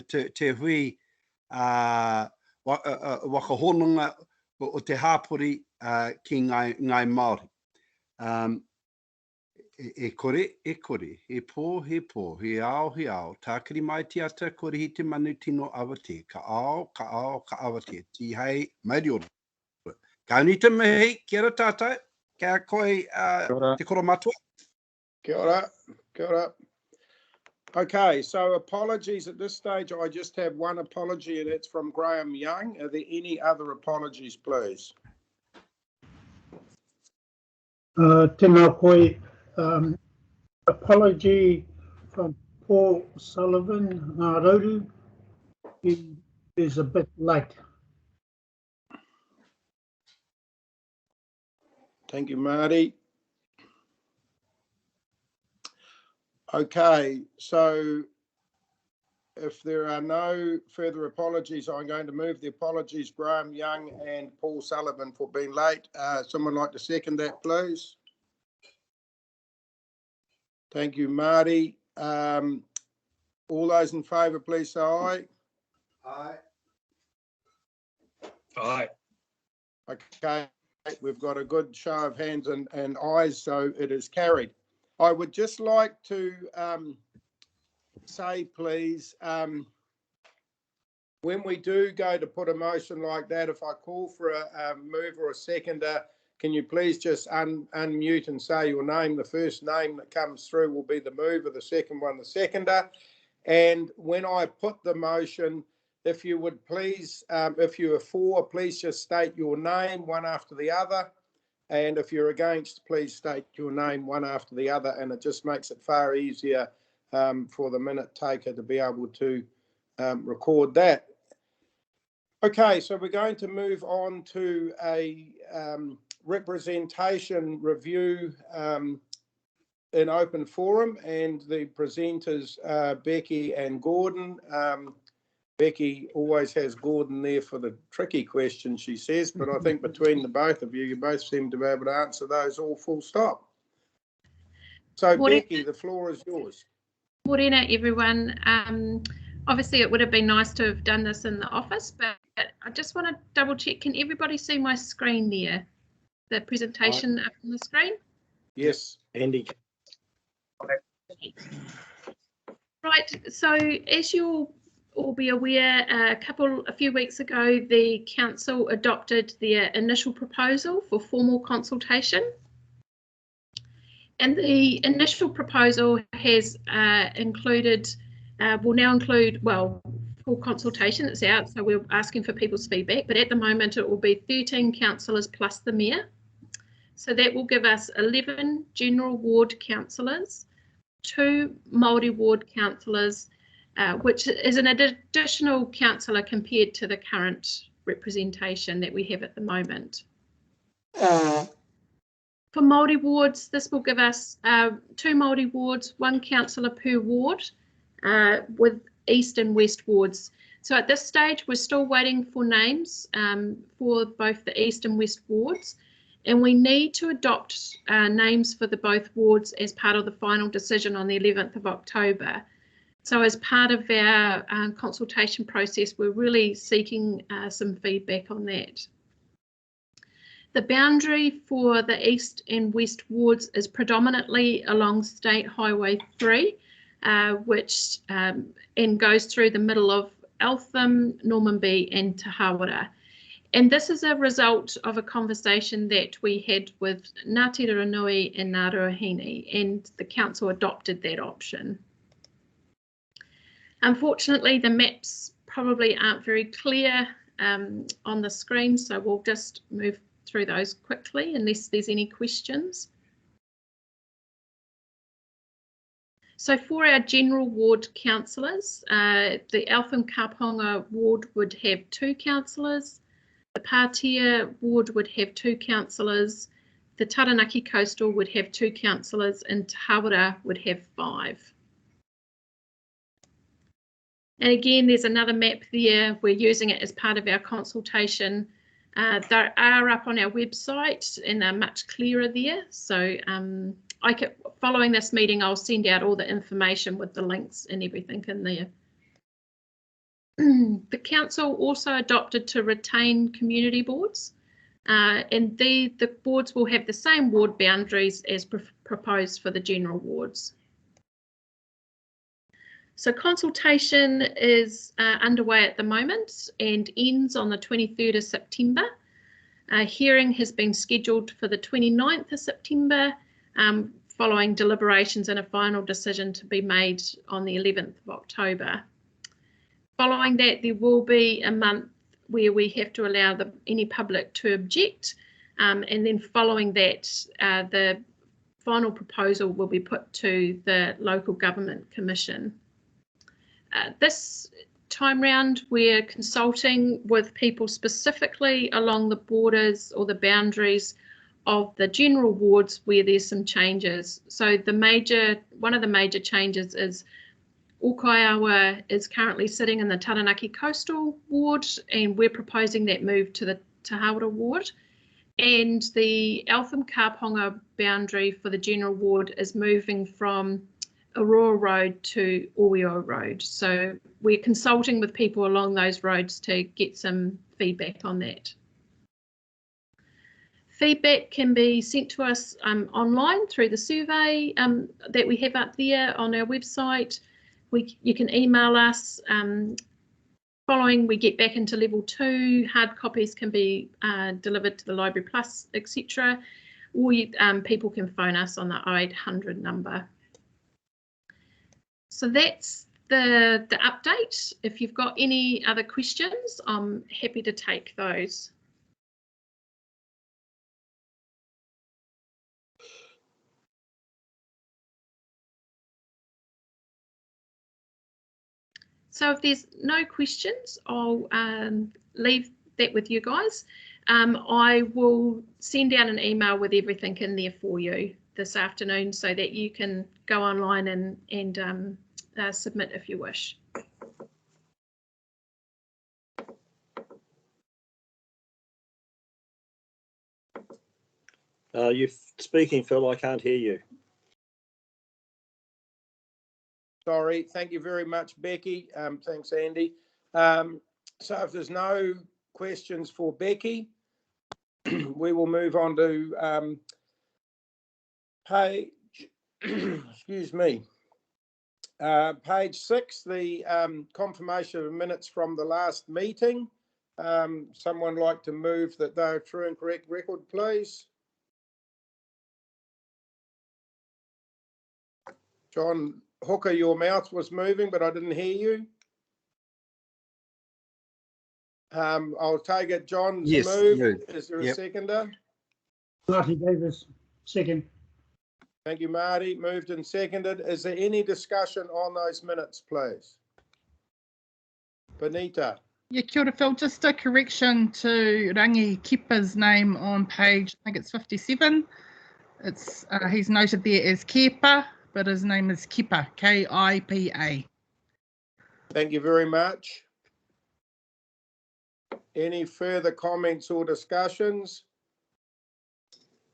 te hui wakahonunga o te hāpori ki ngai Māori. E kore, he pō, he ao, tākiri mai te ata, kore hi te manu tino awate, ka ao, awate, ti hei, mairi ora. Ka unita mehei, kia ora tātai, kia koe te koro matua. Kia ora. Okay, so apologies at this stage. I just have one apology, and it's from Graham Young. Are there any other apologies, please? Tēnā koe, apology from Paul Sullivan, Rauru. He is a bit late. Thank you, Marty. Okay, so if there are no further apologies, I'm going to move the apologies, Graham Young and Paul Sullivan, for being late. Someone like to second that, please? Thank you, Marty. All those in favour, please say aye. Aye. Aye. Okay, we've got a good show of hands and ayes, so it is carried. I would just like to say, please, when we do go to put a motion like that, if I call for a mover or a seconder, can you please just unmute and say your name? The first name that comes through will be the mover, the second one, the seconder. And when I put the motion, if you would please, if you are for, please just state your name one after the other. And if you're against, please state your name one after the other, and it just makes it far easier for the minute taker to be able to record that. Okay, so we're going to move on to a representation review in open forum, and the presenters Becky and Gordon. Becky always has Gordon there for the tricky questions, she says, but I think between the both of you, you both seem to be able to answer those all full stop. So Becky, the floor is yours. Morena, everyone. Obviously, it would have been nice to have done this in the office, but I just want to double check. Can everybody see my screen there? The presentation up on the screen? Yes, Andy. Right, so as you'll all be aware, a few weeks ago, the council adopted their initial proposal for formal consultation. And the initial proposal has will now include, well, full consultation, it's out, so we're asking for people's feedback, but at the moment it will be 13 councillors plus the mayor. So that will give us 11 general ward councillors, 2 Māori ward councillors, which is an additional councillor compared to the current representation that we have at the moment. For Māori wards, this will give us 2 Māori wards, 1 councillor per ward, with east and west wards. So at this stage, we're still waiting for names for both the east and west wards, and we need to adopt names for both wards as part of the final decision on the 11th of October. So as part of our consultation process, we're really seeking some feedback on that. The boundary for the east and west wards is predominantly along State Highway 3, which and goes through the middle of Eltham, Normanby and Te Hawara. And this is a result of a conversation that we had with Ngāti Ruanui and Ngāruahine, and the council adopted that option. Unfortunately, the maps probably aren't very clear on the screen, so we'll just move through those quickly unless there's any questions. So for our general ward councillors, the Eltham Kaponga ward would have 2 councillors, the Patea ward would have 2 councillors, the Taranaki coastal would have 2 councillors, and Te Hawara would have 5. And again, there's another map there. We're using it as part of our consultation. They are up on our website and they're much clearer there. So following this meeting, I'll send out all the information with the links and everything in there. The council also adopted to retain community boards, and the boards will have the same ward boundaries as proposed for the general wards. So consultation is underway at the moment and ends on the 23rd of September. A hearing has been scheduled for the 29th of September, following deliberations and a final decision to be made on the 11th of October. Following that, there will be a month where we have to allow any public to object, and then following that, the final proposal will be put to the Local Government Commission. This time round, we're consulting with people specifically along the borders or the boundaries of the general wards where there's some changes. So one of the major changes is Okaiawa is currently sitting in the Taranaki Coastal Ward, and we're proposing that move to the Te Hawara Ward. And the Eltham Kaponga boundary for the general ward is moving from Aurora Road to Oio Road. So we're consulting with people along those roads to get some feedback on that. Feedback can be sent to us online through the survey that we have up there on our website. You can email us. Following we get back into level 2, hard copies can be delivered to the Library Plus, etc. Or people can phone us on the 0800 number. So that's the update. If you've got any other questions, I'm happy to take those. So if there's no questions, I'll leave that with you guys. I will send out an email with everything in there for you this afternoon so that you can go online and submit if you wish. You're speaking, Phil. I can't hear you. Sorry, thank you very much, Becky. Thanks, Andy. So if there's no questions for Becky, we will move on to page, excuse me, page 6, the confirmation of minutes from the last meeting. Someone like to move that they're true and correct record, please? John Hooker, your mouth was moving, but I didn't hear you. I'll take it. John's moved. Is there a seconder? Marty Davis, second. Thank you, Marty. Moved and seconded. Is there any discussion on those minutes, please? Benita. Yeah, kia ora, Phil. Just a correction to Rangi Kipa's name on page, I think it's 57. It's he's noted there as Kepa, but his name is Kipa, K-I-P-A. Thank you very much. Any further comments or discussions?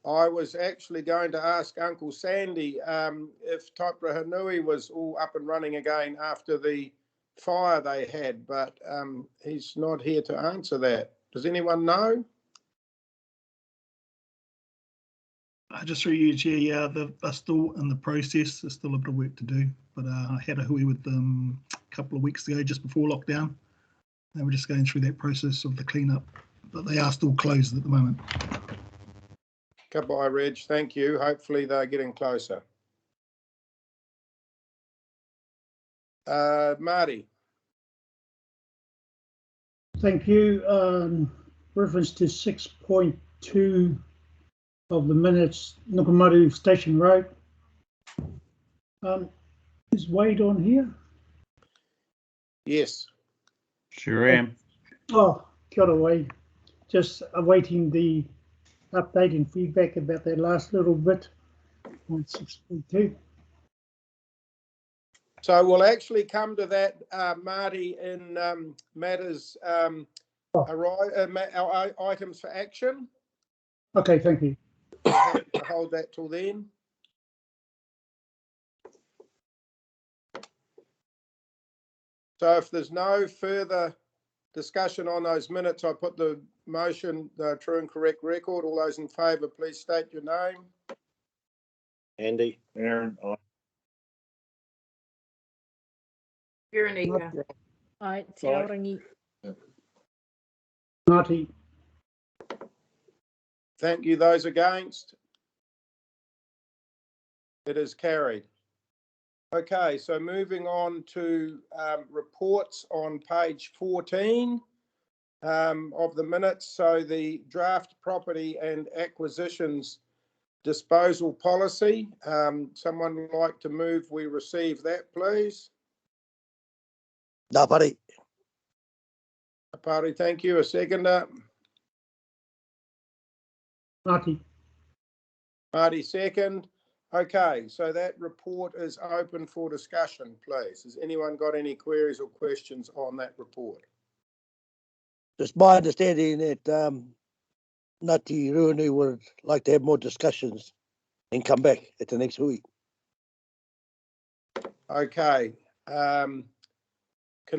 I was actually going to ask Uncle Sandy if Taiparahanui was all up and running again after the fire they had, but he's not here to answer that. Does anyone know? Just through you, Chair, yeah, they're still in the process. There's still a bit of work to do, but I had a hui with them a couple of weeks ago, just before lockdown. They were just going through that process of the cleanup, but they are still closed at the moment. Goodbye, Reg. Thank you. Hopefully they're getting closer. Marty. Thank you. Reference to 6.2 of the minutes, Ngapari Station Road. Is Waid on here? Yes. Sure am. Oh, kia ora, Waid. Just awaiting the update and feedback about that last little bit on 6.2. So we'll actually come to that, Marty, in matters, our items for action. Okay, thank you. I'll hold that till then. So if there's no further discussion on those minutes, I put the motion, the true and correct record. All those in favour, please state your name. Andy. Aaron, aye. Ferinica. Aye, Te Aye. Aorangi. Marty, Thank you. Those against? It is carried. Okay, so moving on to reports on page 14 of the minutes. So the draft property and acquisitions disposal policy. Someone would like to move we receive that, please? Ngapari. Ngapari, thank you. A seconder. Marty, Marty, second. Okay, so that report is open for discussion, please. Has anyone got any queries or questions on that report? It's my understanding that Ngāti Ruanui would like to have more discussions and come back at the next week. Okay. Can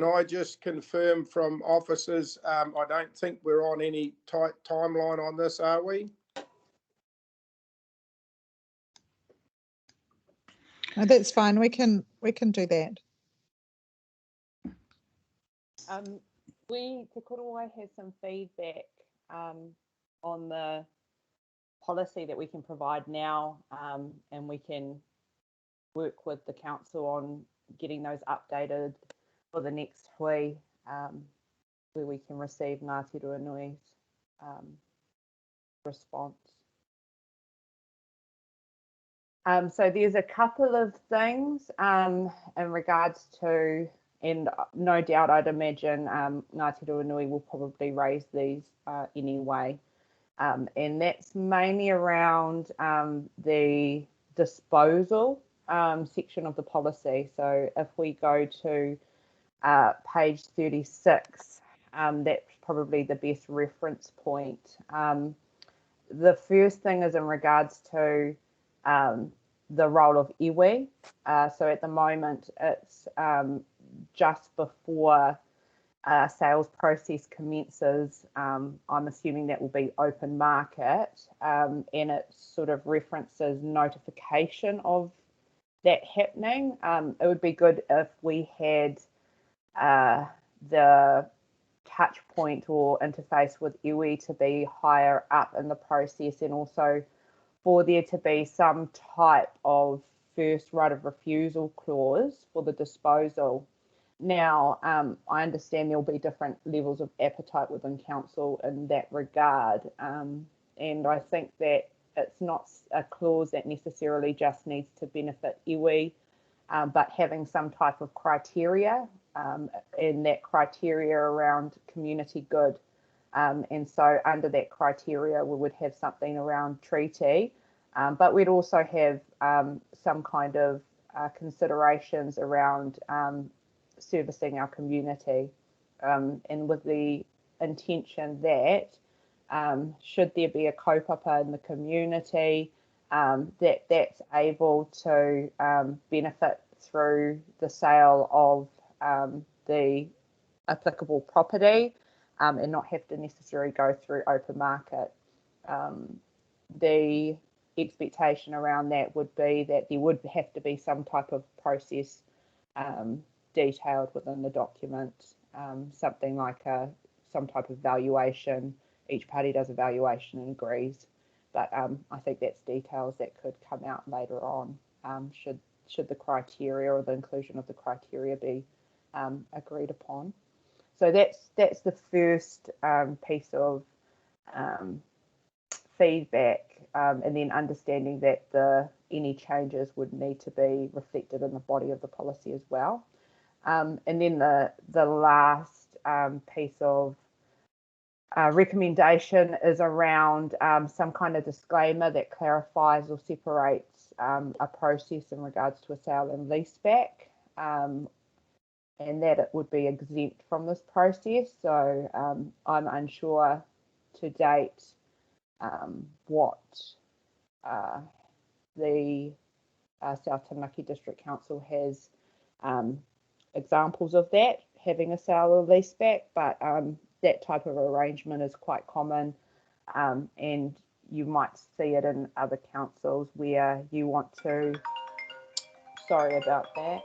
I just confirm from officers, I don't think we're on any tight timeline on this, are we? No, that's fine. We can do that. Te Korowai has some feedback on the policy that we can provide now, and we can work with the council on getting those updated for the next hui, where we can receive Ngāti Ruanui's response. So there's a couple of things in regards to, and no doubt I'd imagine Ngāti Ruanui will probably raise these anyway, and that's mainly around the disposal section of the policy. So if we go to page 36, that's probably the best reference point. The first thing is in regards to the role of iwi. So at the moment, it's just before sales process commences. I'm assuming that will be open market, and it sort of references notification of that happening. It would be good if we had the touch point or interface with iwi to be higher up in the process, and also for there to be some type of first right of refusal clause for the disposal. Now, I understand there'll be different levels of appetite within council in that regard, and I think that it's not a clause that necessarily just needs to benefit iwi, but having some type of criteria, and that criteria around community good. And so under that criteria, we would have something around treaty, but we'd also have some kind of considerations around servicing our community, and with the intention that should there be a kaupapa in the community, that's able to benefit through the sale of the applicable property, and not have to necessarily go through open market. The expectation around that would be that there would have to be some type of process detailed within the document, something like some type of valuation. Each party does a valuation and agrees, but I think that's details that could come out later on, should the criteria or the inclusion of the criteria be agreed upon. So that's the first piece of feedback, and then understanding that any changes would need to be reflected in the body of the policy as well. And then the last piece of recommendation is around some kind of disclaimer that clarifies or separates a process in regards to a sale and leaseback, and that it would be exempt from this process. So I'm unsure to date what the South Taranaki District Council has examples of that, having a sale or lease back, but that type of arrangement is quite common, and you might see it in other councils where you want to, sorry about that,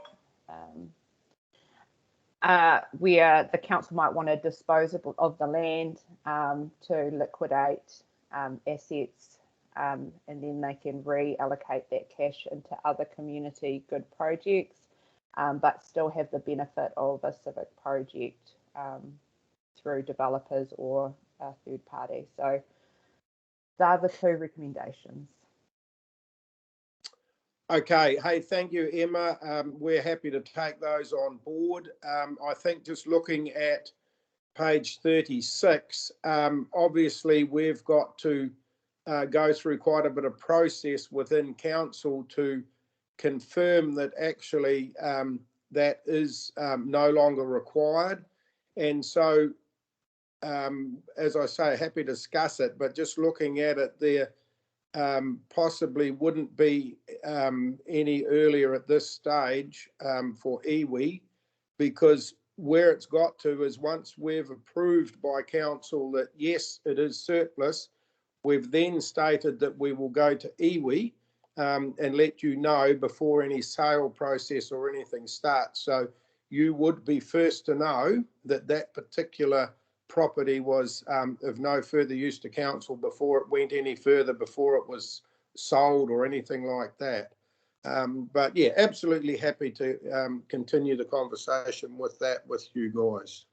where the council might want to dispose of the land to liquidate assets, and then they can reallocate that cash into other community good projects, but still have the benefit of a civic project through developers or a third party. So they're the two recommendations. Okay, hey, thank you, Emma. We're happy to take those on board. I think just looking at page 36, obviously we've got to go through quite a bit of process within council to confirm that actually that is no longer required. And so, as I say, happy to discuss it, but just looking at it there, possibly wouldn't be any earlier at this stage for iwi, because where it's got to is once we've approved by council that yes, it is surplus, we've then stated that we will go to iwi and let you know before any sale process or anything starts. So you would be first to know that that particular property was of no further use to council before it went any further, before it was sold or anything like that. But yeah, absolutely happy to continue the conversation with that with you guys.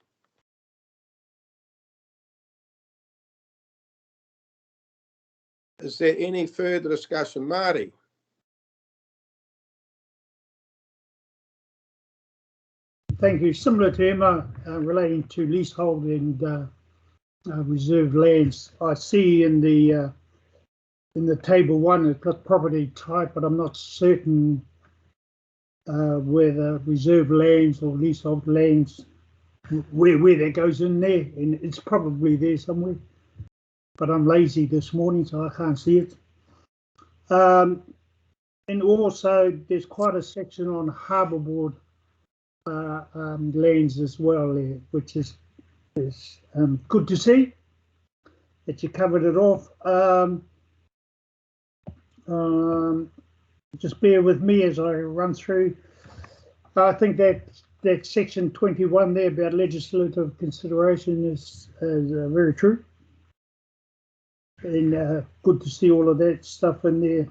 Is there any further discussion? Marty? Thank you. Similar to Emma, relating to leasehold and reserved lands, I see in the table 1 it's got property type, but I'm not certain whether reserved lands or leasehold lands, where that goes in there, and it's probably there somewhere. But I'm lazy this morning, so I can't see it. And also, there's quite a section on harbour board lands as well there, which is good to see that you covered it off. Just bear with me as I run through. I think that section 21 there about legislative consideration is very true, and good to see all of that stuff in there.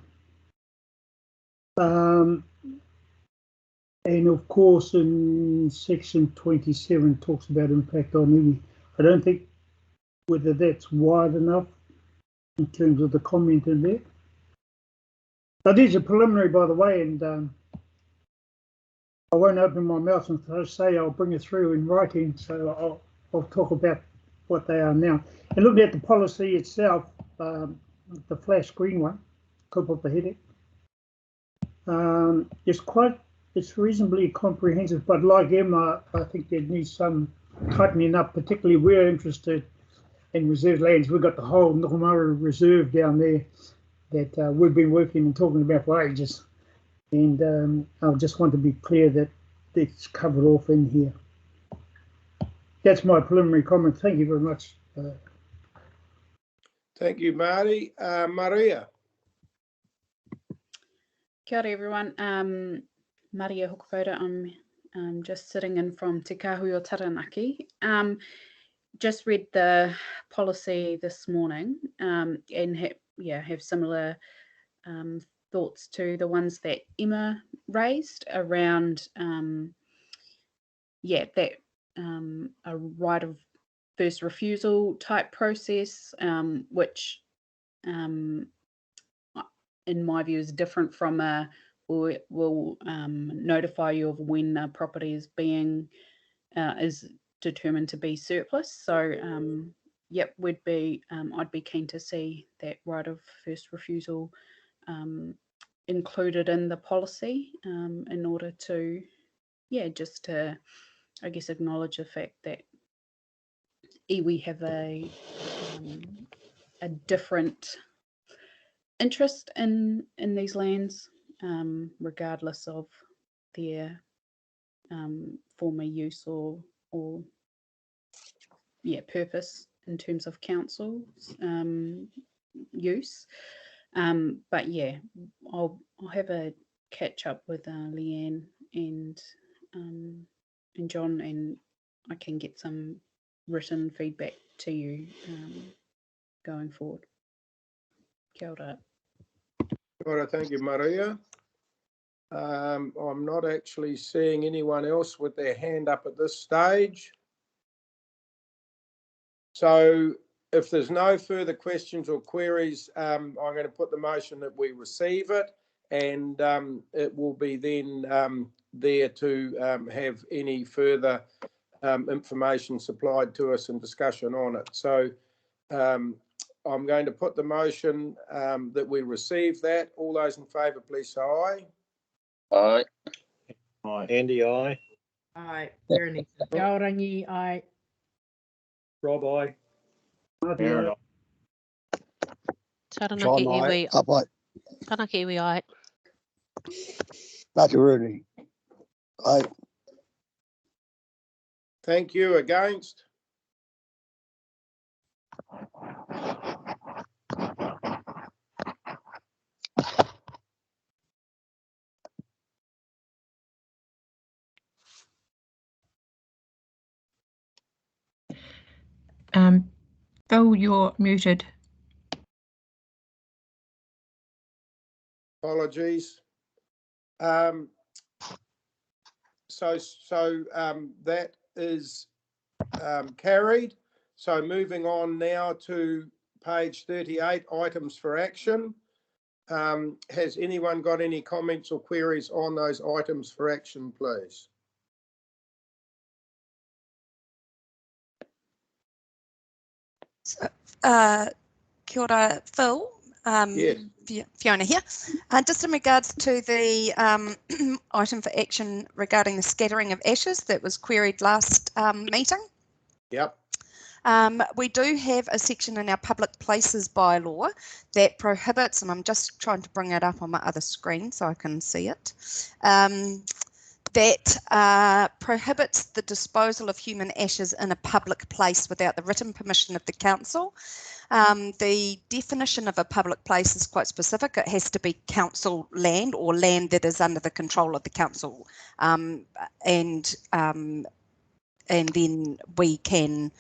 And of course, in section 27 talks about impact on iwi. I don't think whether that's wide enough in terms of the comment in there. Now, there's a preliminary, by the way, and I won't open my mouth and say I'll bring it through in writing, so I'll talk about what they are now. And looking at the policy itself, the flash green one, top of the heading, it's reasonably comprehensive, but like Emma, I think there needs some tightening up. Particularly, we're interested in reserved lands. We've got the whole Ngapari Reserve down there that we've been working and talking about for ages, and I just want to be clear that it's covered off in here. That's my preliminary comment. Thank you very much. Thank you, Marty. Maria. Kia ora everyone. Maria Hokowhara, I'm just sitting in from Te Kāhui o Taranaki. Just read the policy this morning and have similar thoughts to the ones that Emma raised around that a right of first refusal type process, which in my view is different from a will notify you of when a property is being is determined to be surplus. So I'd be keen to see that right of first refusal included in the policy in order to just to I guess acknowledge the fact that iwi have a different interest in these lands, regardless of their former use or yeah, purpose in terms of council's use. But yeah, I'll have a catch up with Leanne and John, and I can get some written feedback to you going forward. Kia ora. Kia ora, thank you, Maria. I'm not actually seeing anyone else with their hand up at this stage. So if there's no further questions or queries, I'm going to put the motion that we receive it, and it will be then there to have any further information supplied to us and discussion on it. So I'm going to put the motion that we receive that. All those in favour, please say aye. Aye. Aye. Andy, aye. Aye. Ferinica. Ngāruahine, aye. Rob, aye. Marty, Aaron, John, Aye. Taranaki iwi, Aye. Taranaki iwi aye. Ngāti Rūnanga. Aye. Thank you. Against? Bill, you're muted. Apologies. So that is carried. So moving on now to page 38, items for action. Has anyone got any comments or queries on those items for action, please? So, kia ora, Phil. Yes. Fiona here. Just in regards to the item for action regarding the scattering of ashes that was queried last meeting. Yep. We do have a section in our public places bylaw that prohibits, and I'm just trying to bring it up on my other screen so I can see it, that prohibits the disposal of human ashes in a public place without the written permission of the council. The definition of a public place is quite specific. It has to be council land or land that is under the control of the council, and then we can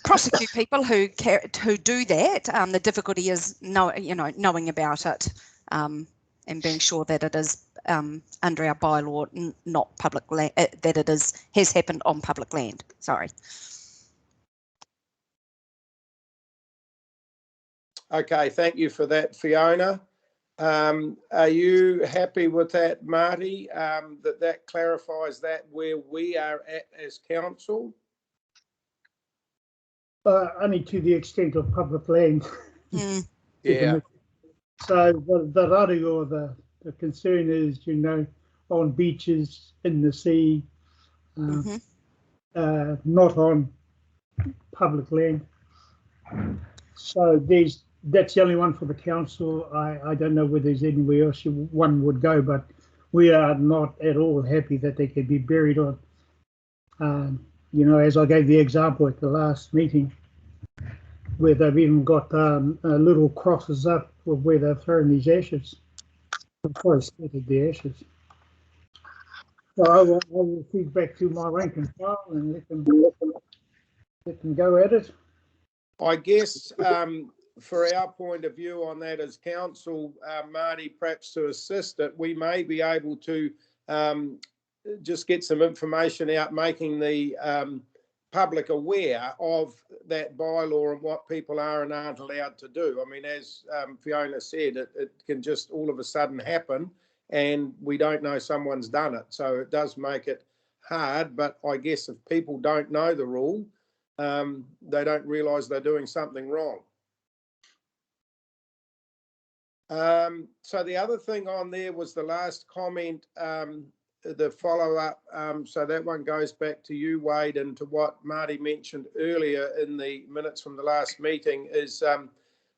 prosecute people who do that. The difficulty is knowing about it and being sure that it is under our bylaw, not public land, that it has happened on public land. Sorry. Okay, thank you for that, Fiona. Are you happy with that, Marty, that clarifies that where we are at as council? Only to the extent of public land. Yeah. So the raru or the concern is, on beaches, in the sea, not on public land. So that's the only one for the council. I don't know whether there's anywhere else one would go, but we are not at all happy that they could be buried on. As I gave the example at the last meeting, where they've even got little crosses up with where they've thrown these ashes. Of course, scattered the ashes. So I will feed back to my rank and file and let them go at it. I guess for our point of view on that as council, Marty, perhaps to assist it, we may be able to just get some information out, making the public aware of that bylaw and what people are and aren't allowed to do. I mean, as Fiona said, it can just all of a sudden happen and we don't know someone's done it. So it does make it hard, but I guess if people don't know the rule, they don't realise they're doing something wrong. So the other thing on there was the last comment, the follow-up. So that one goes back to you, Waid, and to what Marty mentioned earlier in the minutes from the last meeting is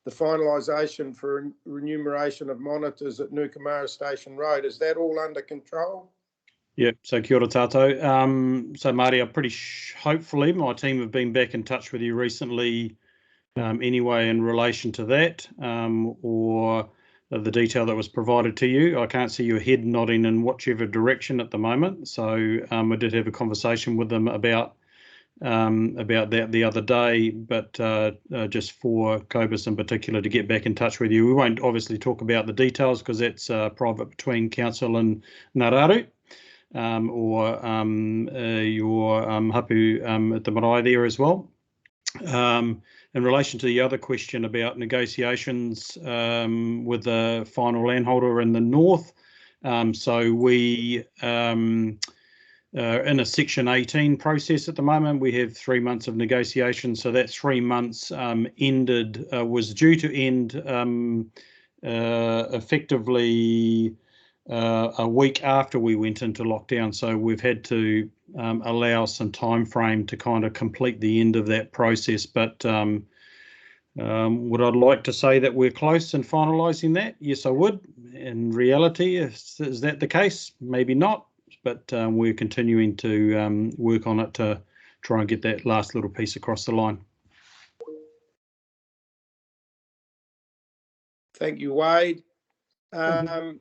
the finalisation for remuneration of monitors at Nukumara Station Road. Is that all under control? Yep, so kia ora tātou. So Marty, I'm pretty hopefully my team have been back in touch with you recently anyway in relation to that, or the detail that was provided to you. I can't see your head nodding in whichever direction at the moment. So I did have a conversation with them about that the other day, but just for Cobus in particular to get back in touch with you. We won't obviously talk about the details because that's private between council and Ngāruahine, or your hapu at the marae there as well. In relation to the other question about negotiations with the final landholder in the north, so we in a Section 18 process at the moment. We have 3 months of negotiations, so that 3 months was due to end effectively a week after we went into lockdown. So we've had to allow some time frame to kind of complete the end of that process. But would I like to say that we're close in finalising that? Yes, I would. In reality, is that the case? Maybe not. But we're continuing to work on it to try and get that last little piece across the line. Thank you, Waid. Are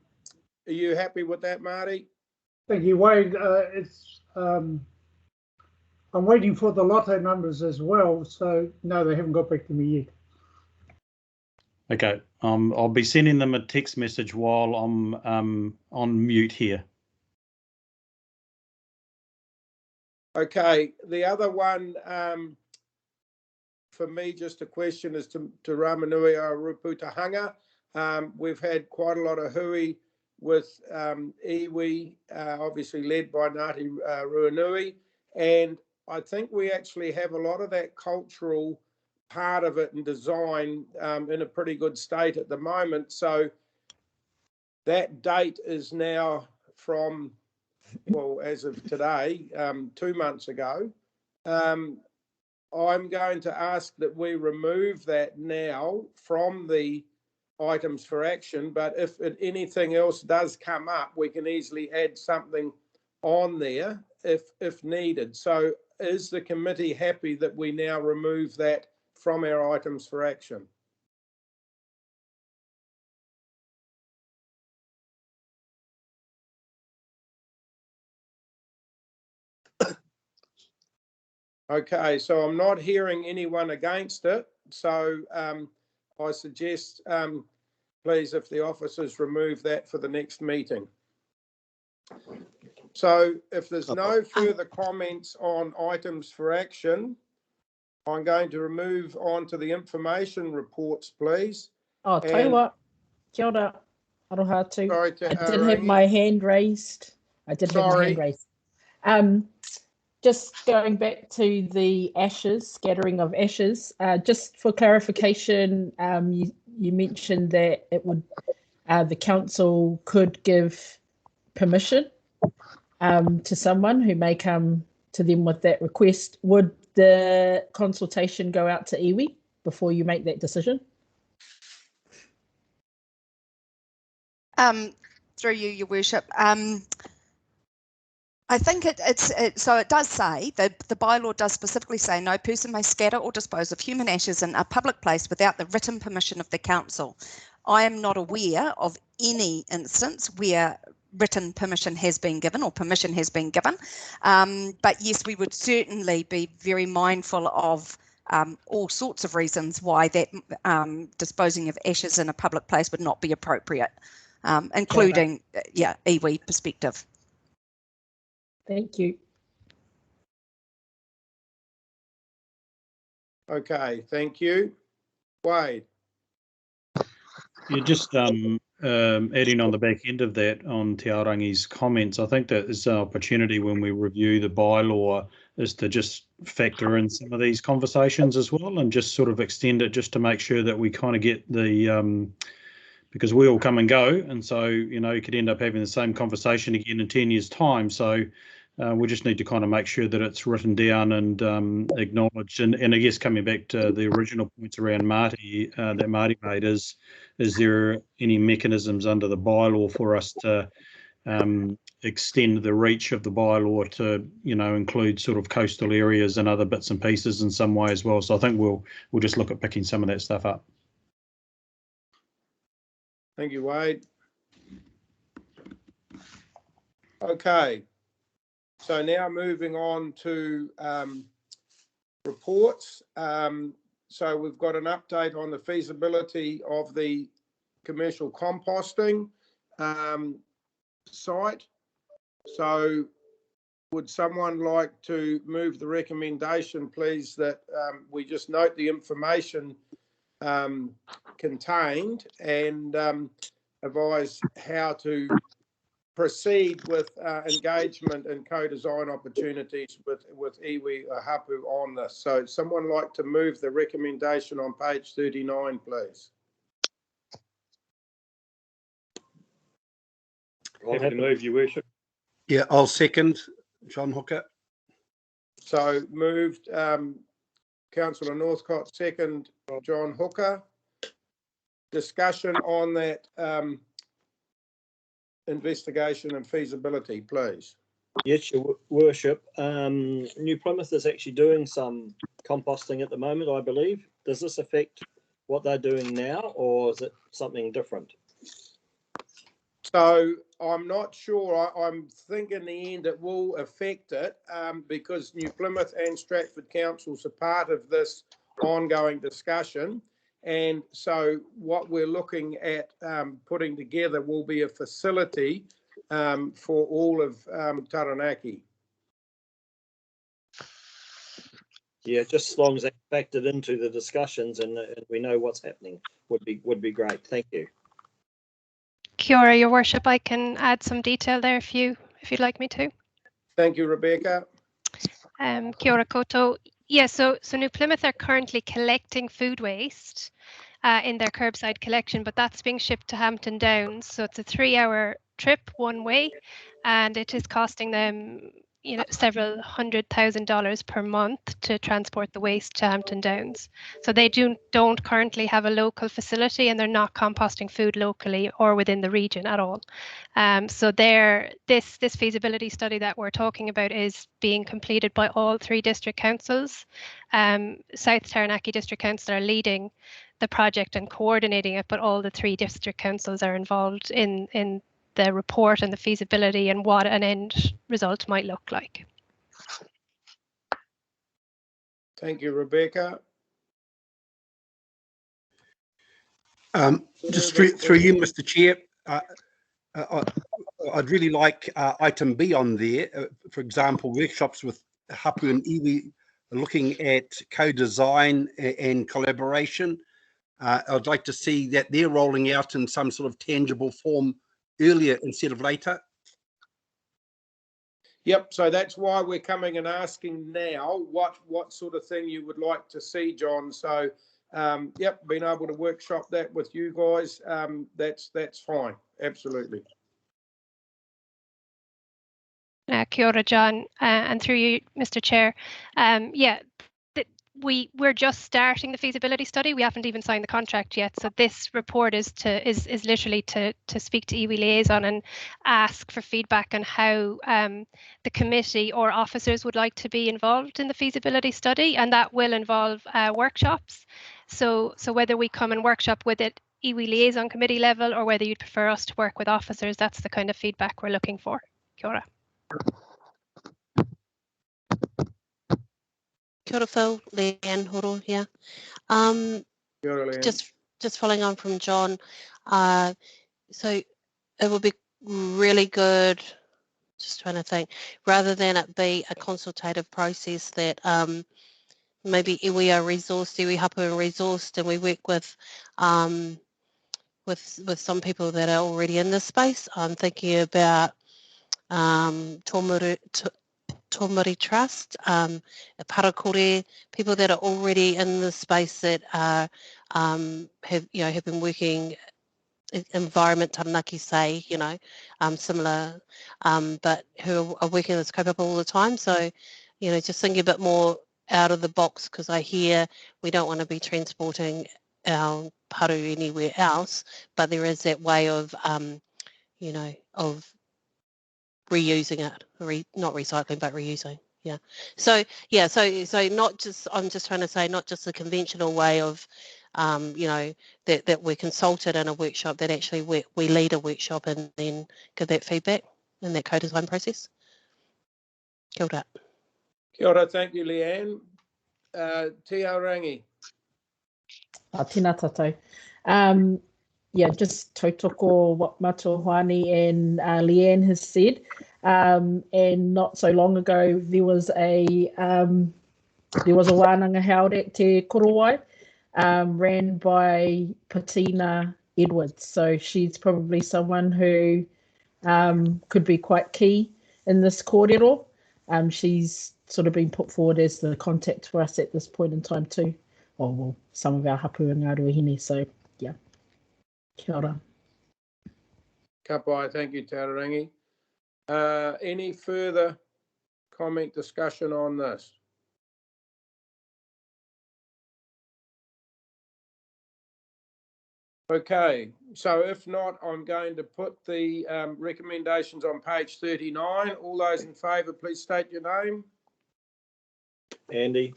you happy with that, Marty? Thank you, Waid. I'm waiting for the lotto numbers as well. So no, they haven't got back to me yet. Okay, I'll be sending them a text message while I'm on mute here. Okay, the other one for me, just a question, is to Ramanui Ruputahanga. We've had quite a lot of hui with iwi, obviously led by Ngāti Ruanui, and I think we actually have a lot of that cultural part of it and design in a pretty good state at the moment. So that date is now from, well, as of today, 2 months ago. I'm going to ask that we remove that now from the items for action, but if anything else does come up, we can easily add something on there if needed. So is the committee happy that we now remove that from our items for action? Okay, so I'm not hearing anyone against it. So I suggest, please, if the officers remove that for the next meeting. So if there's no further comments on items for action, I'm going to move on to the information reports, please. Oh, tell you what, kia ora, aroha too. Sorry, I did have my hand raised. Just going back to the ashes, scattering of ashes, just for clarification, you mentioned that it would, the council could give permission to someone who may come to them with that request. Would the consultation go out to iwi before you make that decision? Through you, Your Worship. I think so it does say, the bylaw does specifically say no person may scatter or dispose of human ashes in a public place without the written permission of the council. I am not aware of any instance where written permission has been given or permission has been given. But yes, we would certainly be very mindful of all sorts of reasons why that disposing of ashes in a public place would not be appropriate, including, iwi perspective. Thank you. Okay, thank you. Waid. Yeah, just adding on the back end of that on Te Aorangi's comments, I think that is an opportunity when we review the bylaw is to just factor in some of these conversations as well and just sort of extend it just to make sure that we kind of get the because we all come and go, and so you could end up having the same conversation again in 10 years' time. So We just need to kind of make sure that it's written down and acknowledged. And I guess coming back to the original points around Marty that Marty made, is there any mechanisms under the bylaw for us to extend the reach of the bylaw to, you know, include sort of coastal areas and other bits and pieces in some way as well? So I think we'll just look at picking some of that stuff up. Thank you, Waid. Okay, so now moving on to reports. So we've got an update on the feasibility of the commercial composting site. So would someone like to move the recommendation, please, that we just note the information contained and advise how to proceed with engagement and co-design opportunities with Iwi Hapu on this. So someone like to move the recommendation on page 39, please. I'm happy to move, Your Worship. Yeah, I'll second, John Hooker. So moved, Councillor Northcott, second, John Hooker. Discussion on that investigation and feasibility, please. Yes, Your Worship. New Plymouth is actually doing some composting at the moment, I believe. Does this affect what they're doing now, or is it something different? So I'm not sure. I think in the end it will affect it because New Plymouth and Stratford councils are part of this ongoing discussion. And so what we're looking at putting together will be a facility for all of Taranaki. Yeah, just as long as that's factored into the discussions and we know what's happening would be great. Thank you. Kia ora, Your Worship. I can add some detail there if you'd like me to. Thank you, Rebecca. Kia ora koutou. Yeah, so New Plymouth are currently collecting food waste in their curbside collection, but that's being shipped to Hampton Downs. So it's a 3-hour trip one way, and it is costing them, you know, several $100,000 per month to transport the waste to Hampton Downs. So they don't currently have a local facility, and they're not composting food locally or within the region at all. So this feasibility study that we're talking about is being completed by all 3 district councils. South Taranaki District Council are leading the project and coordinating it, but all the 3 district councils are involved in the report and the feasibility and what an end result might look like. Thank you, Rebecca. Just through you, Mr. Chair, I'd really like item B on there. For example, workshops with Hapu and Iwi looking at co-design and collaboration. I'd like to see that they're rolling out in some sort of tangible form earlier instead of later. Yep, so that's why we're coming and asking now what sort of thing you would like to see, John. So yep, being able to workshop that with you guys, that's fine, absolutely. Kia ora, John, and through you, Mr. Chair. Yeah, we're just starting the feasibility study. We haven't even signed the contract yet. So this report is literally to speak to Iwi Liaison and ask for feedback on how the committee or officers would like to be involved in the feasibility study, and that will involve workshops. So whether we come and workshop with it Iwi Liaison Committee level, or whether you'd prefer us to work with officers, that's the kind of feedback we're looking for. Kia ora. Kia ora, Phil, Leanne, Horo here. Kia ora, Leanne. Just following on from John, so it would be really good, just trying to think, rather than it be a consultative process that maybe Iwi are resourced, Iwi Hapu are resourced, and we work with some people that are already in this space. I'm thinking about Tomori Trust, Parakore, people that are already in the space that have been working environment Taranaki say, you know, similar, but who are working with kaupapa all the time. So, you know, just thinking a bit more out of the box, because I hear we don't want to be transporting our paru anywhere else, but there is that way of, you know, of reusing it, not recycling, but reusing. Yeah. So yeah. So not just. I'm just trying to say, not just the conventional way of, you know, that we're consulted in a workshop. That actually we lead a workshop and then give that feedback in that co-design process. Kia ora. Kia ora, thank you, Leanne. Te Aorangi. Tēnā tātou. Yeah, just tautoko what Matohani and Leanne has said. And not so long ago, there was a wānanga held at Te Korowai, ran by Patina Edwards. So she's probably someone who could be quite key in this kōrero. She's sort of been put forward as the contact for us at this point in time too. Oh, well, some of our hapu and Ngāruahine, so yeah. Kia ora. Kapai, thank you, Taranaki. Any further comment, discussion on this? Okay, so if not, I'm going to put the recommendations on page 39. All those in favour, please state your name. Andy.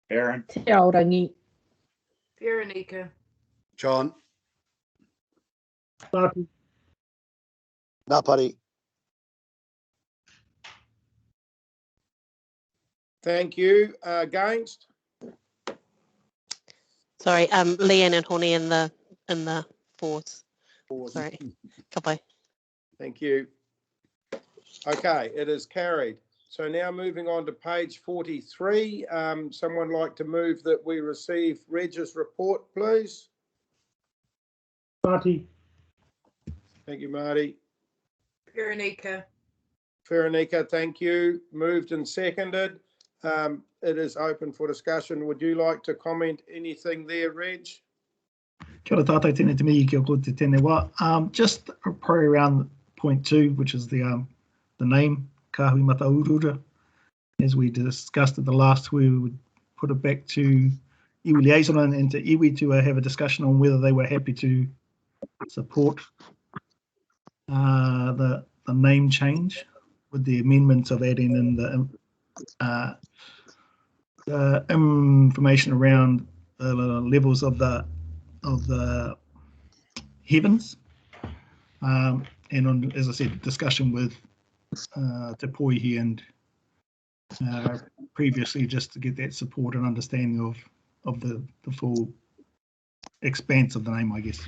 Aaron. Te Aorangi. Ferinica. John. Marty. Ngapari. Thank you. Against? Sorry, Leanne and Horny in the fourth. Sorry. Kapai. Thank you. Okay, it is carried. So now moving on to page 43. Someone like to move that we receive Reg's report, please? Marty. Thank you, Marty. Ferinica. Ferinica, thank you. Moved and seconded. It is open for discussion. Would you like to comment anything there, Reg? Kia ora tātou, tēnei te mihi, kia koutou tēnei wā. Just probably around point 2, which is the name, Kāhui Mataurura. As we discussed at the last, we would put it back to Iwi Liaison and to Iwi to have a discussion on whether they were happy to support the name change with the amendments of adding in the information around the levels of the heavens, and on, as I said, discussion with Te Poihi and previously, just to get that support and understanding of the full expanse of the name, I guess.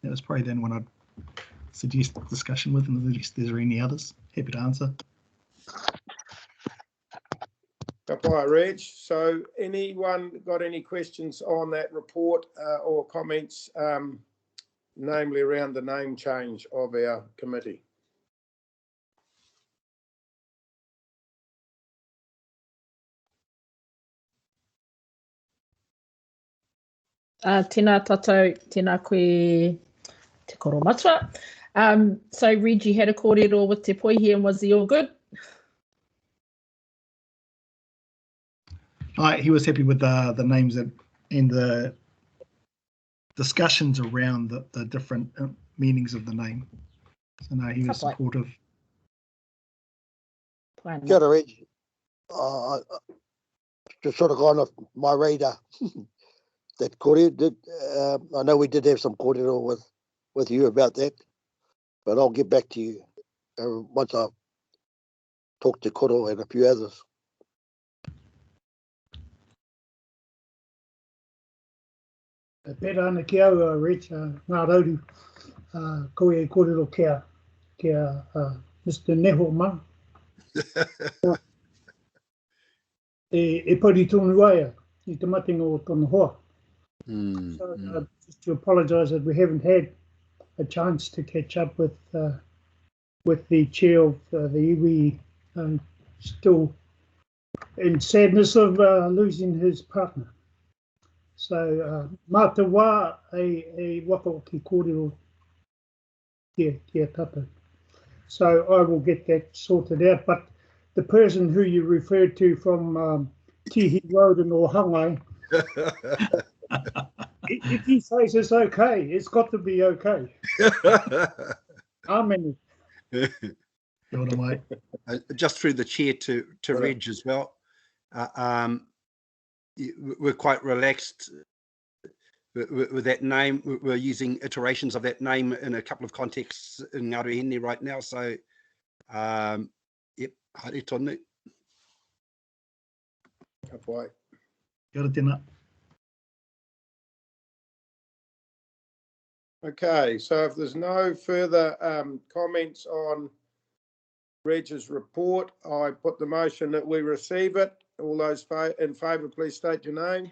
That was probably then when I'd suggest discussion with, and if there's any others, happy to answer. Right, Reg. So anyone got any questions on that report or comments, namely around the name change of our committee? Tēnā tātou, tēnā koe te koro matua. So Reggie had a kōrero with Te Poihi, and was he all good? He was happy with the names and the discussions around the different meanings of the name. So no, he was supportive. Kia ora, Reg. Just sort of gone off my radar. That kōrero did. I know we did have some kōrero with you about that, but I'll get back to you once I've talked to Koro and a few others. Pērā ana ki au, Reg, ngā rauru, koe e kōrero kia Mr. Neho-ma. e pari tonu aia, I te matinga o tonu hoa. So just to apologise that we haven't had a chance to catch up with the chair of the iwi, still in sadness of losing his partner. So, mā te wā e waka o ki kōrero kia tata. So I will get that sorted out. But the person who you referred to from Tihi Road in Ohangai, if he says it's okay, it's got to be okay. Amen. Just through the chair to Reg as well. We're quite relaxed with that name. We're using iterations of that name in a couple of contexts in Ngāruahine right now. So, yep, haere tonu. Kahui. Kia ora tēnā. Okay, so if there's no further comments on Reg's report, I put the motion that we receive it. All those in favour, please state your name.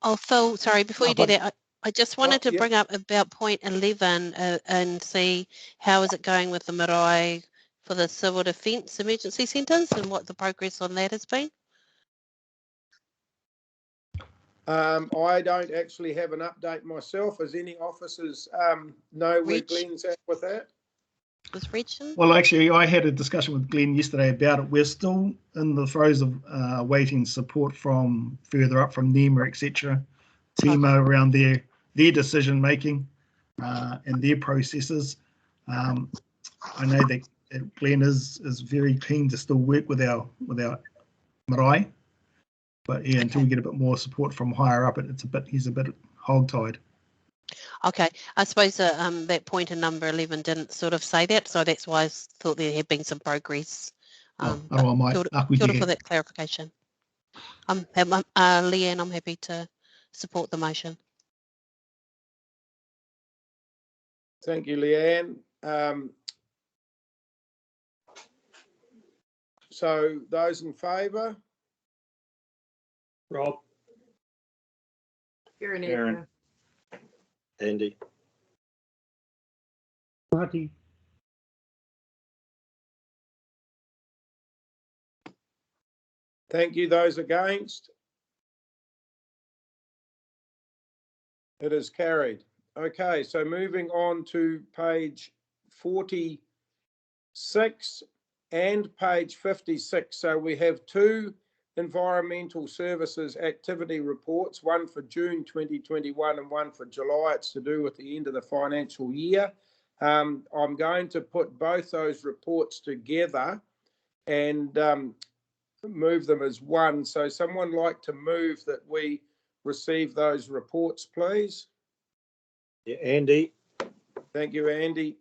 Oh, Phil, sorry, before you do that, I just wanted to bring up about point 11 and see how is it going with the marae for the civil defence emergency centres and what the progress on that has been. I don't actually have an update myself. As any officers know where Glenn's at with that? Well, actually, I had a discussion with Glenn yesterday about it. We're still in the throes of waiting support from further up from NEMA, etc. TEMA around their decision making and their processes. I know that Glenn is very keen to still work with our marae, but yeah, until we get a bit more support from higher up, he's a bit hog-tied. Okay, I suppose that point in number 11 didn't sort of say that, so that's why I thought there had been some progress. Kia ora for that clarification. Leanne, I'm happy to support the motion. Thank you, Leanne. So those in favour? Rob. Ferinica. Andy. Marty. Thank you. Those against? It is carried. Okay, so moving on to page 46 and page 56. So we have two environmental services activity reports, one for June 2021 and one for July. It's to do with the end of the financial year. I'm going to put both those reports together and move them as one. So someone like to move that we receive those reports, please? Yeah, Andy. Thank you, Andy.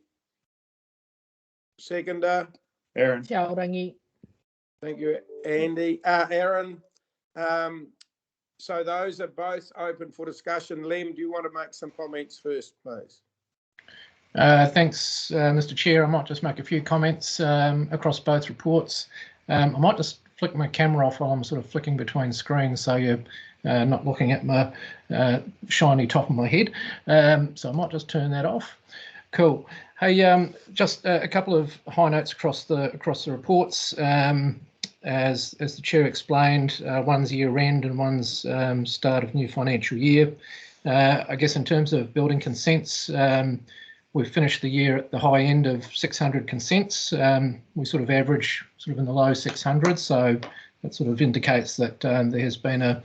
Seconder? Aarun. Thank you, Andy. Aarun, so those are both open for discussion. Lem, do you want to make some comments first, please? Thanks, Mr. Chair. I might just make a few comments across both reports. I might just flick my camera off while I'm sort of flicking between screens so you're not looking at my shiny top of my head. So I might just turn that off. Cool. Hey, just a couple of high notes across the reports. As the chair explained, one's year end and one's start of new financial year. I guess in terms of building consents, we've finished the year at the high end of 600 consents. We sort of average sort of in the low 600s, so that sort of indicates that there has been a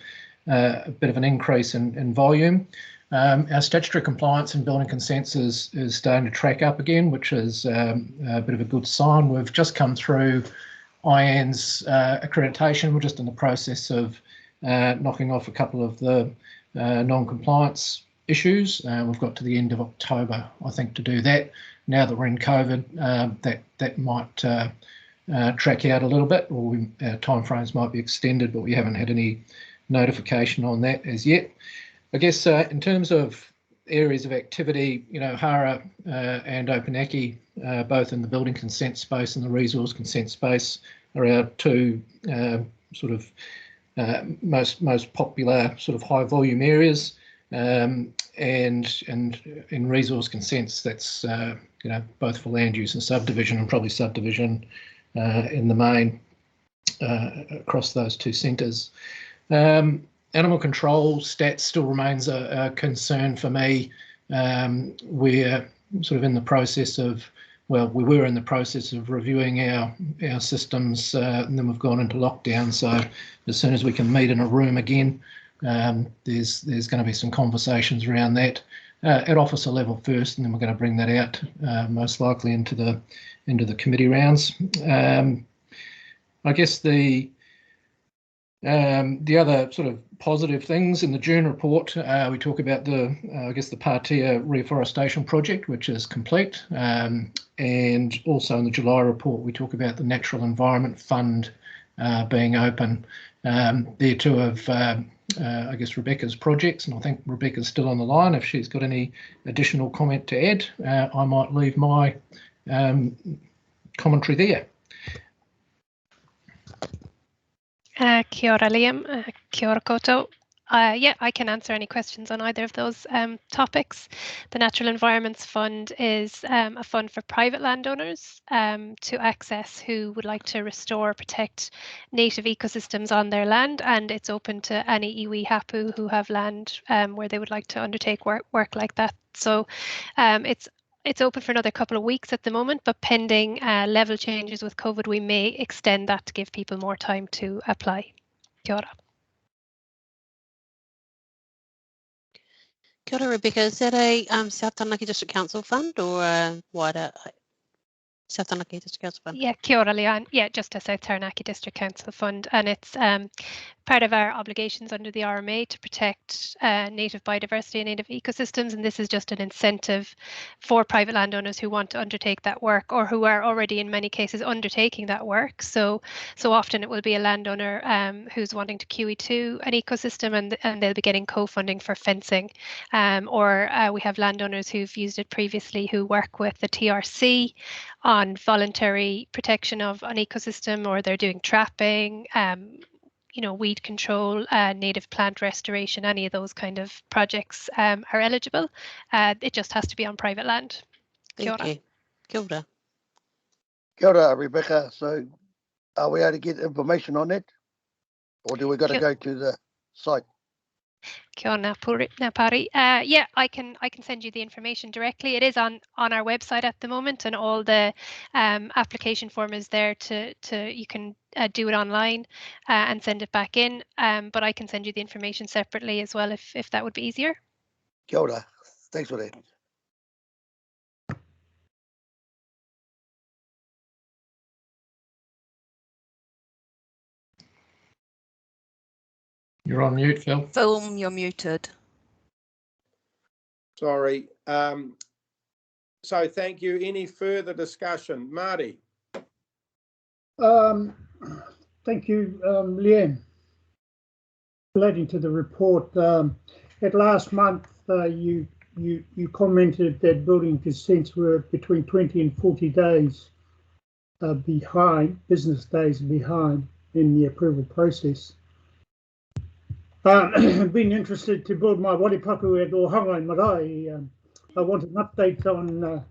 bit of an increase in volume. Our statutory compliance and building consents is starting to track up again, which is a bit of a good sign. We've just come through IAN's accreditation. We're just in the process of knocking off a couple of the non-compliance issues. We've got to the end of October, I think, to do that. Now that we're in COVID, that might track out a little bit, or timeframes might be extended, but we haven't had any notification on that as yet. I guess in terms of areas of activity, you know, Hara and Opunaki, both in the building consent space and the resource consent space, are our two sort of most popular sort of high volume areas. And in resource consents, that's you know, both for land use and subdivision, and probably subdivision in the main across those two centres. animal control stats still remains a concern for me. We're sort of in the process of, well, we were in the process of reviewing our systems, and then we've gone into lockdown. So as soon as we can meet in a room again, there's going to be some conversations around that at officer level first, and then we're going to bring that out most likely into the committee rounds. I guess the other sort of positive things in the June report, we talk about the Parata reforestation project, which is complete, and also in the July report we talk about the Natural Environment Fund being open. They're two of I guess Rebecca's projects, and I think Rebecca's still on the line. If she's got any additional comment to add, I might leave my commentary there. Kia ora, Liam. Kia ora koutou. Yeah, I can answer any questions on either of those topics. The Natural Environments Fund is a fund for private landowners to access who would like to restore or protect native ecosystems on their land, and it's open to any iwi hapu who have land where they would like to undertake work like that. So it's open for another couple of weeks at the moment, but pending level changes with COVID, we may extend that to give people more time to apply. Kia ora. Kia ora, Rebecca. Is that a South Taranaki District Council fund or a wider South Taranaki District Council fund? Yeah, kia ora, Leanne. Yeah, just a South Taranaki District Council fund, and it's part of our obligations under the RMA to protect native biodiversity and native ecosystems, and this is just an incentive for private landowners who want to undertake that work or who are already in many cases undertaking that work. So often it will be a landowner who's wanting to QE2 an ecosystem, and they'll be getting co-funding for fencing, or we have landowners who've used it previously who work with the TRC on voluntary protection of an ecosystem, or they're doing trapping, weed control, native plant restoration. Any of those kind of projects are eligible. It just has to be on private land. Kia ora. Thank you. Kia ora. Kia ora, Rebecca. So are we able to get information on it? Or do we got to go to the site? Kia ora, Ngapari. Yeah, I can send you the information directly. It is on our website at the moment, and all the application form is there to you can do it online and send it back in. But I can send you the information separately as well if that would be easier. Kia ora. Thanks for that. You're on mute, Phil. Phil, you're muted. Sorry. So thank you. Any further discussion? Marty? Thank you, Leanne. Relating to the report, at last month you commented that building consents were between 20 and 40 days behind, business days behind in the approval process. I've been interested to build my waripaku at Ohanga in Marae. I want an update on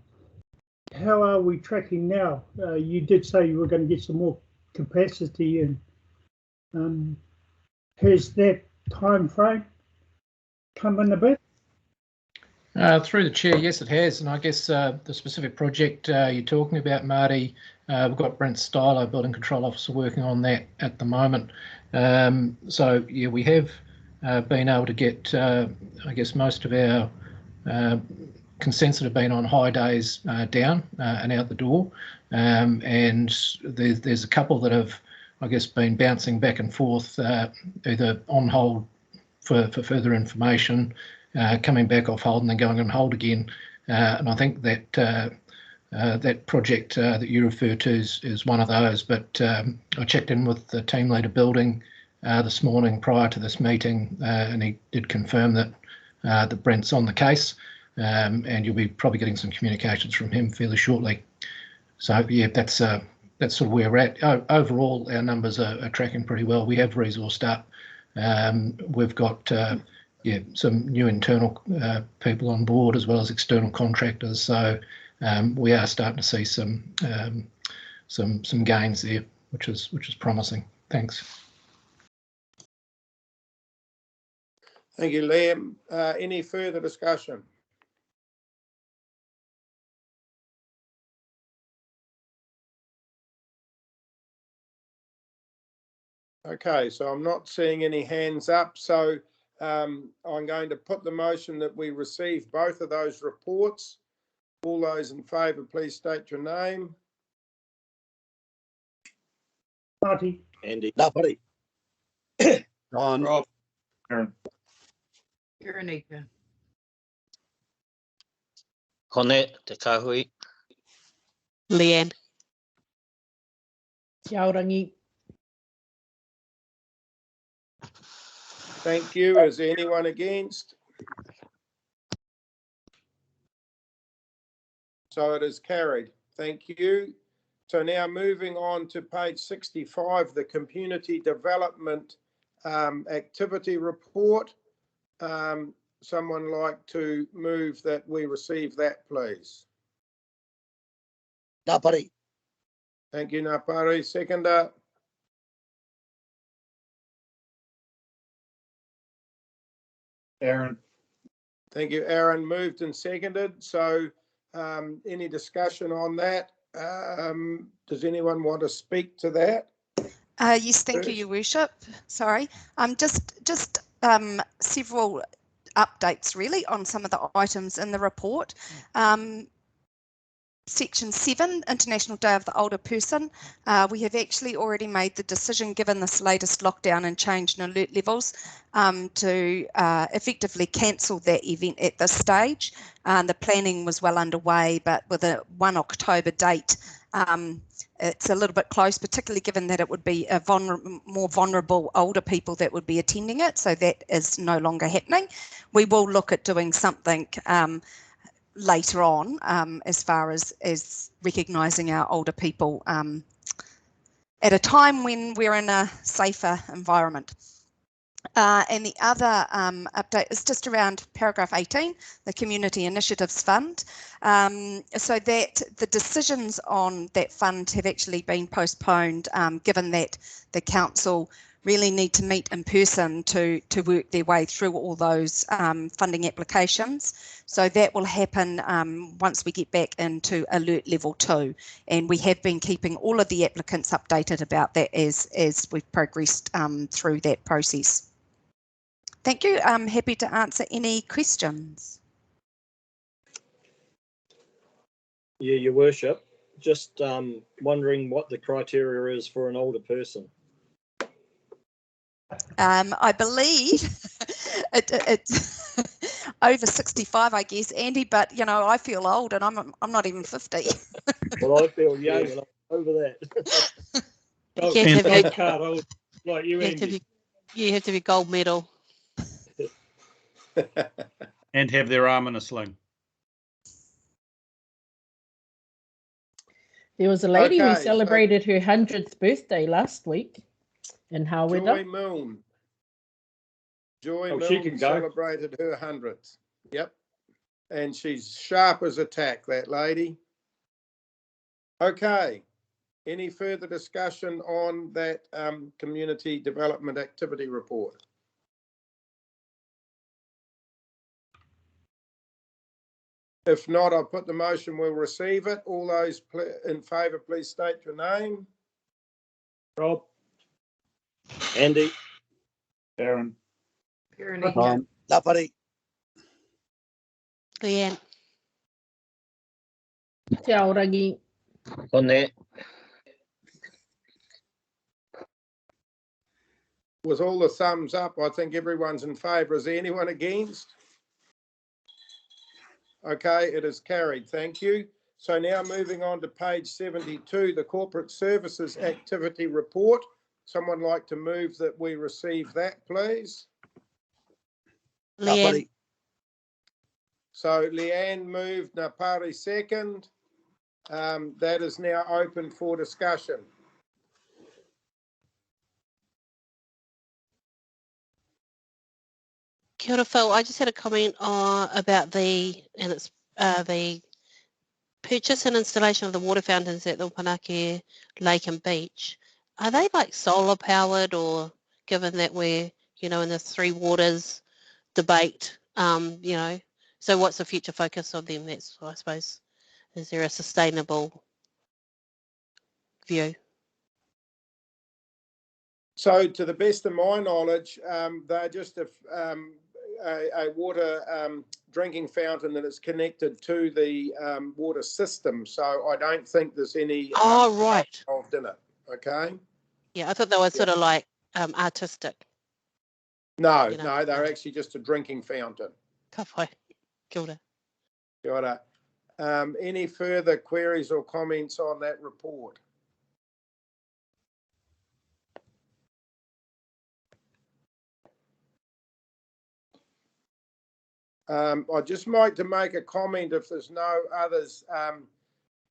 how are we tracking now. You did say you were going to get some more capacity, and has that time frame come in a bit? Through the chair, yes, it has, and I guess the specific project you're talking about, Marty, we've got Brent Styler, Building Control Officer, working on that at the moment. So yeah, we have been able to get, I guess, most of our consents that have been on high days down and out the door, and there's a couple that have, I guess, been bouncing back and forth, either on hold for further information, coming back off hold and then going on hold again. And I think that that project that you refer to is one of those. But I checked in with the team leader building this morning prior to this meeting, and he did confirm that that Brent's on the case, and you'll be probably getting some communications from him fairly shortly. So yeah, that's sort of where we're at. Overall, our numbers are tracking pretty well. We have resourced up. We've got some new internal people on board as well as external contractors. So we are starting to see some gains there, which is promising. Thanks. Thank you, Liam. Any further discussion? Okay, so I'm not seeing any hands up. So I'm going to put the motion that we receive both of those reports. All those in favour, please state your name. Marty. Andy. Ngapari. John. Rob. Aaron. Ferinica. Kone te Kahui. Leanne. Te Aorangi. Thank you. Is there anyone against? So it is carried. Thank you. So now moving on to page 65, the Community Development Activity Report. Someone like to move that we receive that, please? Ngapari. Thank you, Ngapari. Seconder. Aaron. Thank you, Aaron. Moved and seconded. So any discussion on that? Does anyone want to speak to that? Yes, thank you, Your Worship. Sorry. Just several updates really on some of the items in the report. Section 7, International Day of the Older Person. We have actually already made the decision, given this latest lockdown and change in alert levels, to effectively cancel that event at this stage. The planning was well underway, but with a 1 October date, it's a little bit close, particularly given that it would be a more vulnerable older people that would be attending it. So that is no longer happening. We will look at doing something later on as far as recognising our older people at a time when we're in a safer environment. And the other update is just around paragraph 18, the Community Initiatives Fund. So that the decisions on that fund have actually been postponed, given that the council really need to meet in person to work their way through all those funding applications. So that will happen once we get back into alert level 2. And we have been keeping all of the applicants updated about that as we've progressed through that process. Thank you. I'm happy to answer any questions. Yeah, Your Worship. Just wondering what the criteria is for an older person. I believe it's over 65, I guess, Andy. But you know, I feel old, and I'm not even 50. Well, I feel young, and I'm over that. Old, like you, Andy. You have to be gold medal. And have their arm in a sling. There was a lady who celebrated her 100th birthday last week in Hawe-Foreman. Joy Milne. Joy Milne celebrated her 100th. Yep. And she's sharp as a tack, that lady. Okay. Any further discussion on that Community Development Activity Report? If not, I'll put the motion, we'll receive it. All those in favour, please state your name. Rob. Andy. Aaron. Ferinica. Ngapari. Leanne. Te Aorangi. Kone. With all the thumbs up, I think everyone's in favour. Is there anyone against? Okay, it is carried. Thank you. So now moving on to page 72, the Corporate Services Activity Report. Someone like to move that we receive that, please? Leanne. So Leanne moved, Ngapari second. That is now open for discussion. Kia ora, Phil. I just had a comment about the purchase and installation of the water fountains at the Opanake Lake and Beach. Are they like solar powered, or given that we're, in the three waters, debate, you know. So what's the future focus of them? That's, I suppose, is there a sustainable view? So, to the best of my knowledge, they're just a water drinking fountain that is connected to the water system. So, I don't think there's any right involved in it. Okay. Yeah, I thought they were sort of like artistic. No, you know. no, they're actually just a drinking fountain. Kahui. Kia ora. Kia ora. Any further queries or comments on that report? I'd just like to make a comment, if there's no others,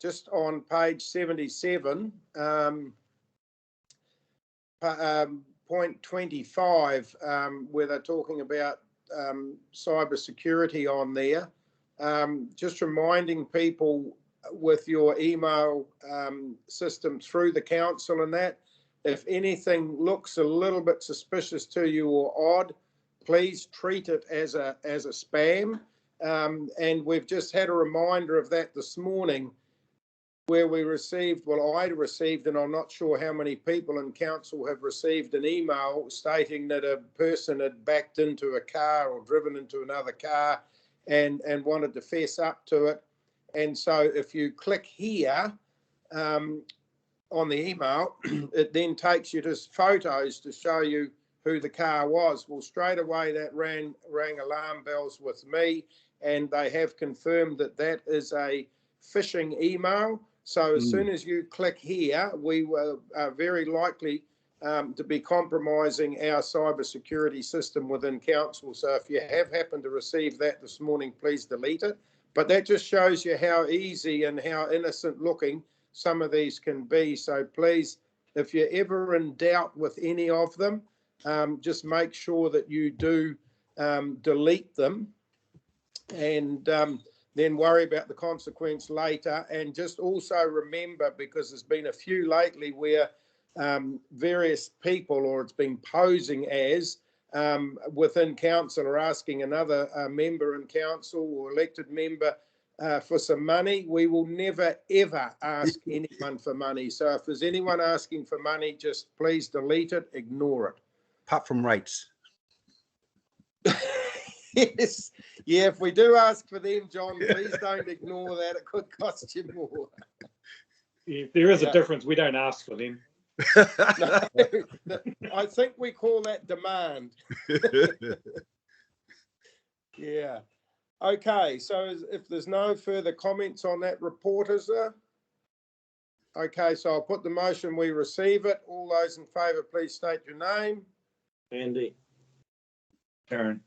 just on page 77, point 25, where they're talking about cyber security on there. Just reminding people with your email system through the council and that, if anything looks a little bit suspicious to you or odd, please treat it as a spam. And we've just had a reminder of that this morning, where we received, well, I received, and I'm not sure how many people in council have received an email stating that a person had backed into a car or driven into another car and wanted to fess up to it. And so if you click here on the email, it then takes you to photos to show you who the car was. Well, straight away that rang alarm bells with me, and they have confirmed that that is a phishing email. So as soon as you click here, we were very likely to be compromising our cybersecurity system within council. So if you have happened to receive that this morning, please delete it. But that just shows you how easy and how innocent looking some of these can be. So please, if you're ever in doubt with any of them, just make sure that you do delete them, and then worry about the consequence later. And just also remember, because there's been a few lately where various people, or it's been posing as, within council are asking another member in council or elected member for some money. We will never, ever ask anyone for money. So if there's anyone asking for money, just please delete it, ignore it. Apart from rates. Yes, yeah, if we do ask for them, John, please don't ignore that. It could cost you more. Yeah, there is a difference. We don't ask for them. No, I think we call that demand. Yeah. Okay, so if there's no further comments on that report, is there? Okay, so I'll put the motion, we receive it. All those in favour, please state your name. Andy. Aaron.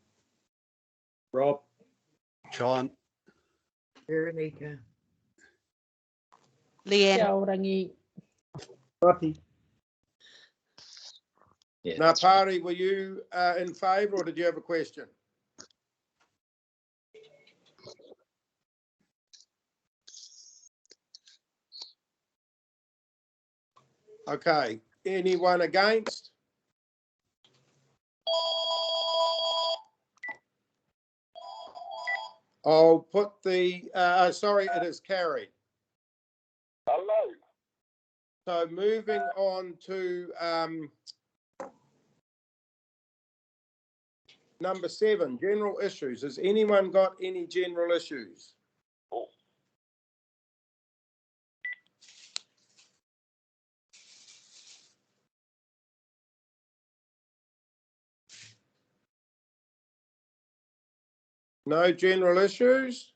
Rob. John. Ferinica. Leanne. Marty. Yeah. Ngapari, were you in favour, or did you have a question? Okay, anyone against? I'll put the, sorry, it is carried. Hello. So moving on to number 7, general issues. Has anyone got any general issues? No general issues?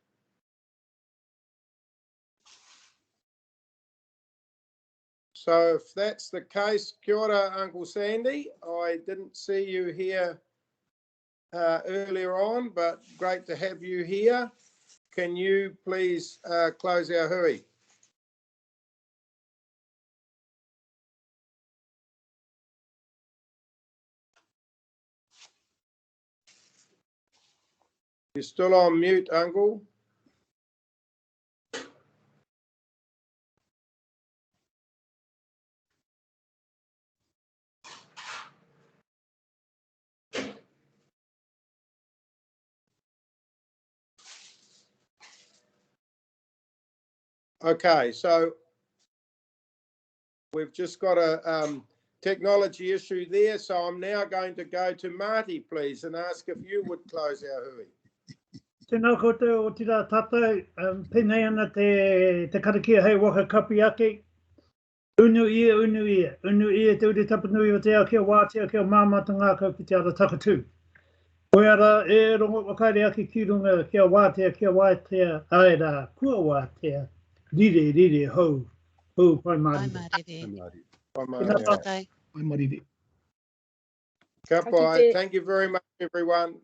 So if that's the case, kia ora, Uncle Sandy. I didn't see you here earlier on, but great to have you here. Can you please close our hui? You're still on mute, Uncle. Okay, so we've just got a technology issue there. So I'm now going to go to Marty, please, and ask if you would close our hui. Tēnā koutou o tira tātou, pēnei ana te karakia hei waka kapi ake. Unu ia te uri tapanui o te ao kia wātea kia māmata ngākau ki te ara takatū. Koe ara e rongo wakaere ake ki runga kia wātea aera, kua wātea, rire hou pai marire. Kapai. Thank you very much, everyone.